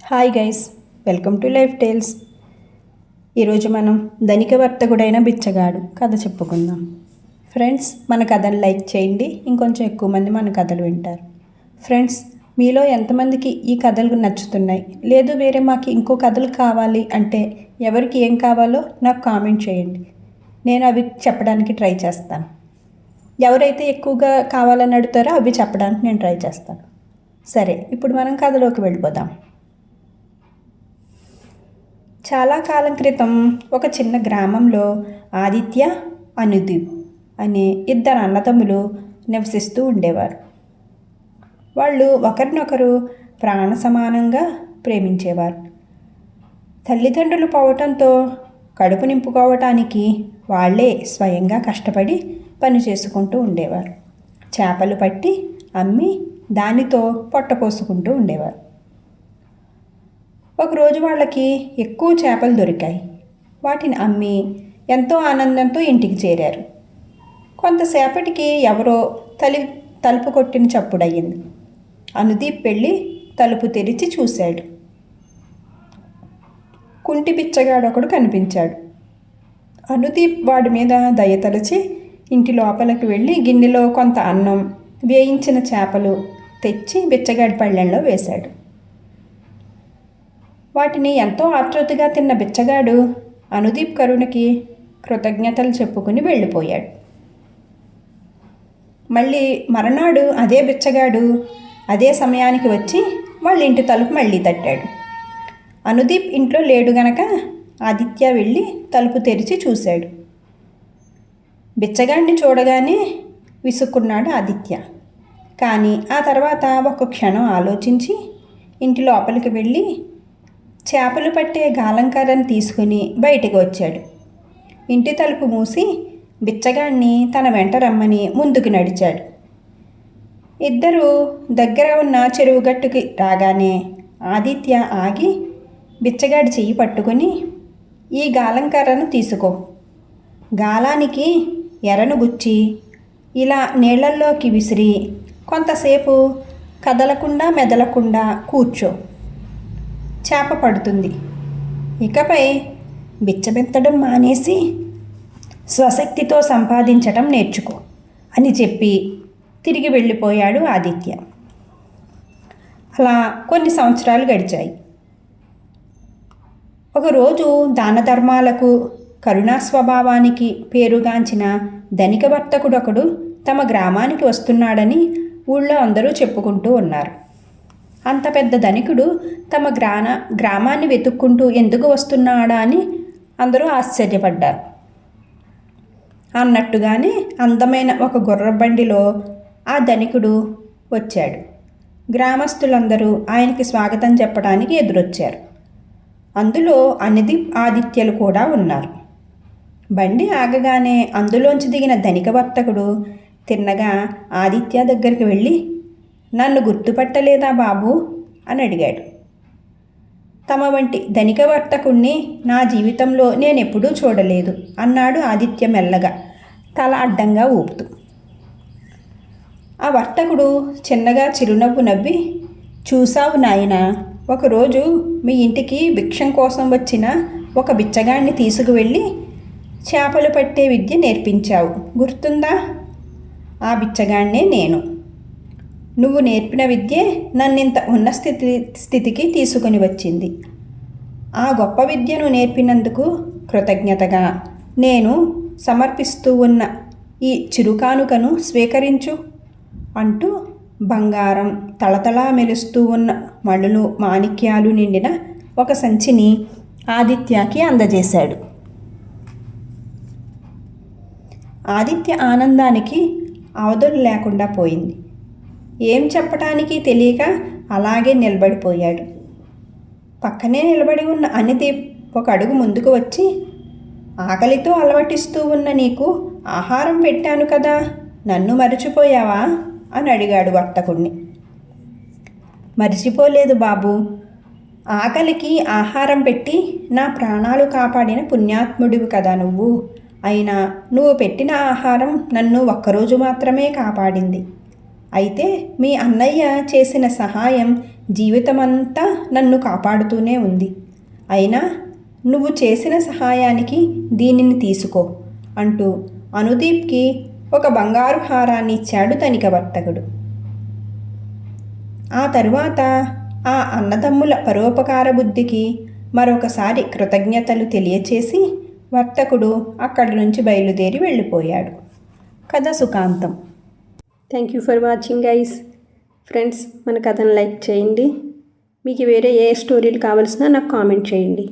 Hi guys, welcome to life tales. ఈరోజు మనం ధనిక వర్తకుడైన బిచ్చగాడు కథ చెప్పుకుందాం. ఫ్రెండ్స్, మన కథను లైక్ చేయండి, ఇంకొంచెం ఎక్కువ మంది మన కథలు వింటారు. ఫ్రెండ్స్, మీలో ఎంతమందికి ఈ కథలు నచ్చుతున్నాయి, లేదు వేరే మాకు ఇంకో కథలు కావాలి అంటే ఎవరికి ఏం కావాలో నాకు కామెంట్ చేయండి. నేను అవి చెప్పడానికి ట్రై చేస్తాను. ఎవరైతే ఎక్కువగా కావాలని అడుగుతారో అవి చెప్పడానికి నేను ట్రై చేస్తాను. సరే, ఇప్పుడు మనం కథలోకి వెళ్ళిపోదాం. చాలా కాలం క్రితం ఒక చిన్న గ్రామంలో ఆదిత్య, అనుదీప్ అనే ఇద్దరు అన్నదమ్ములు నివసిస్తూ ఉండేవారు. వాళ్ళు ఒకరినొకరు ప్రాణ సమానంగా ప్రేమించేవారు. తల్లిదండ్రులు పోవటంతో కడుపు నింపుకోవటానికి వాళ్ళే స్వయంగా కష్టపడి పని చేసుకుంటూ ఉండేవారు. చేపలు పట్టి అమ్మి దానితో పొట్టపోసుకుంటూ ఉండేవారు. ఒకరోజు వాళ్ళకి ఎక్కువ చేపలు దొరికాయి. వాటిని అమ్మి ఎంతో ఆనందంతో ఇంటికి చేరారు. కొంతసేపటికి ఎవరో తలుపు కొట్టిన చప్పుడయ్యింది. అనుదీప్ వెళ్ళి తలుపు తెరిచి చూశాడు. కుంటి బిచ్చగాడు ఒకడు కనిపించాడు. అనుదీప్ వాడి మీద దయతలచి ఇంటి లోపలికి వెళ్ళి గిన్నెలో కొంత అన్నం, వేయించిన చేపలు తెచ్చి బిచ్చగాడి పళ్ళెంలో వేశాడు. వాటిని ఎంతో ఆతృతగా తిన్న బిచ్చగాడు అనుదీప్ కరుణకి కృతజ్ఞతలు చెప్పుకుని వెళ్ళిపోయాడు. మళ్ళీ మరునాడు అదే బిచ్చగాడు అదే సమయానికి వచ్చి వాళ్ళ ఇంటి తలుపు మళ్ళీ తట్టాడు. అనుదీప్ ఇంట్లో లేడు గనక ఆదిత్య వెళ్ళి తలుపు తెరిచి చూశాడు. బిచ్చగాడిని చూడగానే విసుక్కున్నాడు ఆదిత్య. కానీ ఆ తర్వాత ఒక క్షణం ఆలోచించి ఇంటి లోపలికి వెళ్ళి చేపలు పట్టే గాలంకర్రను తీసుకుని బయటికి వచ్చాడు. ఇంటి తలుపు మూసి బిచ్చగాడిని తన వెంట రమ్మని ముందుకు నడిచాడు. ఇద్దరూ దగ్గర ఉన్న చెరువు గట్టుకి రాగానే ఆదిత్య ఆగి బిచ్చగాడి చెయ్యి పట్టుకుని, ఈ గాలంకర్రను తీసుకో, గాలానికి ఎరను గుచ్చి ఇలా నీళ్లల్లోకి విసిరి కొంతసేపు కదలకుండా మెదలకుండా కూర్చో, చేప పడుతుంది. ఇకపై బిచ్చబెత్తడం మానేసి స్వశక్తితో సంపాదించటం నేర్చుకో అని చెప్పి తిరిగి వెళ్ళిపోయాడు ఆదిత్య. అలా కొన్ని సంవత్సరాలు గడిచాయి. ఒకరోజు దాన ధర్మాలకు కరుణా స్వభావానికి పేరుగాంచిన ధనిక వర్తకుడొకడు తమ గ్రామానికి వస్తున్నాడని ఊళ్ళో అందరూ చెప్పుకుంటూ ఉన్నారు. అంత పెద్ద ధనికుడు తమ గ్రామాన్ని వెతుక్కుంటూ ఎందుకు వస్తున్నాడా అని అందరూ ఆశ్చర్యపడ్డారు. అన్నట్టుగానే అందమైన ఒక గుర్రబండిలో ఆ ధనికుడు వచ్చాడు. గ్రామస్తులందరూ ఆయనకి స్వాగతం చెప్పడానికి ఎదురొచ్చారు. అందులో అనుదీప్, ఆదిత్యలు కూడా ఉన్నారు. బండి ఆగగానే అందులోంచి దిగిన ధనిక వర్తకుడు తిన్నగా ఆదిత్య దగ్గరికి వెళ్ళి, నన్ను గుర్తుపట్టలేదా బాబు అని అడిగాడు. తమ వంటి ధనిక వర్తకుణ్ణి నా జీవితంలో నేనెప్పుడూ చూడలేదు అన్నాడు ఆదిత్య మెల్లగా, తల అడ్డంగా ఊపుతూ. ఆ వర్తకుడు చిన్నగా చిరునవ్వు నవ్వి, చూసావు నాయనా, ఒకరోజు మీ ఇంటికి భిక్షం కోసం వచ్చిన ఒక బిచ్చగాడిని తీసుకువెళ్ళి చేపలు పట్టే విద్య నేర్పించావు, గుర్తుందా? ఆ బిచ్చగాడినే నేను. నువ్వు నేర్పిన విద్యే నన్నింత ఉన్న స్థితికి తీసుకొని వచ్చింది. ఆ గొప్ప విద్యను నేర్పినందుకు కృతజ్ఞతగా నేను సమర్పిస్తూ ఉన్న ఈ చిరుకానుకను స్వీకరించు అంటూ బంగారం తళతళా మెరుస్తూ ఉన్న మణులు, మాణిక్యాలు నిండిన ఒక సంచిని ఆదిత్యకి అందజేశాడు. ఆదిత్య ఆనందానికి అవధులు లేకుండా పోయింది. ఏం చెప్పటానికి తెలియక అలాగే నిలబడిపోయాడు. పక్కనే నిలబడి ఉన్న అనుదీప్ ఒక అడుగు ముందుకు వచ్చి, ఆకలితో అలవటిస్తూ ఉన్న నీకు ఆహారం పెట్టాను కదా, నన్ను మరిచిపోయావా అని అడిగాడు వర్తకుణ్ణి. మరిచిపోలేదు బాబు, ఆకలికి ఆహారం పెట్టి నా ప్రాణాలు కాపాడిన పుణ్యాత్ముడివి కదా నువ్వు. అయినా నువ్వు పెట్టిన ఆహారం నన్ను ఒక్కరోజు మాత్రమే కాపాడింది. అయితే మీ అన్నయ్య చేసిన సహాయం జీవితమంతా నన్ను కాపాడుతూనే ఉంది. అయినా నువ్వు చేసిన సహాయానికి దీనిని తీసుకో అంటూ అనుదీప్కి ఒక బంగారు హారాన్ని ఇచ్చాడు ధనిక వర్తకుడు. ఆ తరువాత ఆ అన్నదమ్ముల పరోపకార బుద్ధికి మరొకసారి కృతజ్ఞతలు తెలియచేసి వర్తకుడు అక్కడి నుంచి బయలుదేరి వెళ్ళిపోయాడు. కథ సుఖాంతం. Thank you for watching guys. Friends, మన కథను లైక్ చేయండి. మీకు వేరే ఏ స్టోరీలు కావాల్సినా నాకు కామెంట్ చేయండి.